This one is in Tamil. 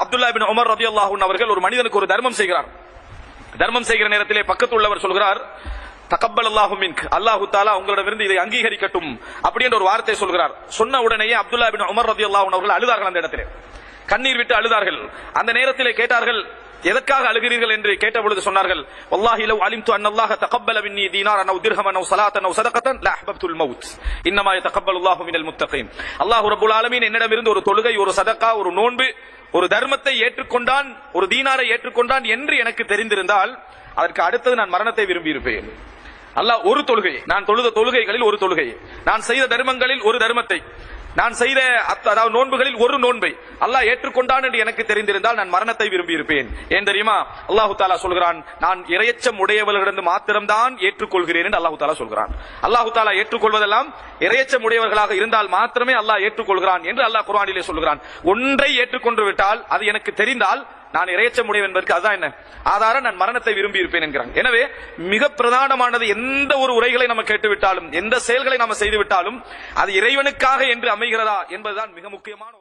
அப்துல்லா இப்னு உமர் ரலியல்லாஹு அன்ஹு அவர்கள் ஒரு மனிதனுக்கு ஒரு தர்மம் செய்கிறார். தர்மம் செய்கிற நேரத்திலே பக்கத்து உள்ளவர் சொல்கிறார், தகப்பலல்லாஹு மின்க், அல்லாஹு தஆலா உங்களிடமிருந்து இதை அங்கீகரிக்கட்டும் அப்படி என்ற ஒரு வார்த்தை சொல்கிறார். சொன்ன உடனேயே அப்துல்லா இப்னு உமர் ரலியல்லாஹு அன்ஹு அவர்கள் அழுதார்கள். அந்த இடத்திலே கண்ணீர் விட்டு அழுதார்கள். அந்த நேரத்திலே கேட்டார்கள், எதற்காக அழுகிறீர்கள் என்று கேட்ட பொழுது சொன்னார்கள், வல்லாஹி லவ் அலிம்து அன்னல்லாஹ தகப்பல மின்னி தீனாரன் அவ் திர்ஹமன் அவ் ஸலாத்தன் அவ் ஸதகத்தன் லா அஹ்பப்துல் மௌத் இன்னமா யதகப்பலுல்லாஹு மினல் முத்தகீன். அல்லாஹ் ரப்பல் ஆலமீன் என்னிடமிருந்து ஒரு தொழுகை, ஒரு சதகா, ஒரு நோன்பு, ஒரு தர்மத்தை ஏற்றுக்கொண்டான், ஒரு தீனாரை ஏற்றுக்கொண்டான் என்று எனக்கு தெரிந்திருந்தால் அதற்கு அடுத்தது நான் மரணத்தை விரும்பி இருப்பேன். அல்லாஹ் ஒரு தொழுகை, நான் தொழுத தொழுகைகளில் ஒரு தொழுகை, நான் செய்த தர்மங்களில் ஒரு தர்மத்தை, நான் செய்த அதாவது நோன்புகளில் ஒரு நோன்பை அல்லாஹ் ஏற்றுக்கொண்டான் என்று எனக்கு தெரிந்திருந்தால் நான் மரணத்தை விரும்பி இருப்பேன். ஏன் தெரியுமா? அல்லாஹு தஆலா சொல்கிறான், நான் இறையச்சம் உடையவர்களிடம் மாத்திரம்தான் ஏற்றுக்கொள்கிறேன் என்று அல்லாஹு தஆலா சொல்கிறான். அல்லாஹு தஆலா ஏற்றுக்கொள்வதெல்லாம் இறையச்சம் உடையவர்களாக இருந்தால் மாத்திரமே அல்லாஹ் ஏற்றுக்கொள்கிறான் என்று அல்லாஹ் குர்ஆனிலே சொல்கிறான். ஒன்றை ஏற்றுக்கொண்டு விட்டால் அது எனக்கு தெரிந்தால் நான் இறையச்சம் உடையவன் என்பதற்கு அதுதான் என்ன ஆதாரம், நான் மரணத்தை விரும்பி இருப்பேன் என்கிறான். எனவே மிக பிரதானமானது, எந்த ஒரு உரைகளை நம்ம கேட்டுவிட்டாலும், எந்த செயல்களை நாம செய்து விட்டாலும் அது இறைவனுக்காக என்று அமைகிறதா என்பதுதான் மிக முக்கியமான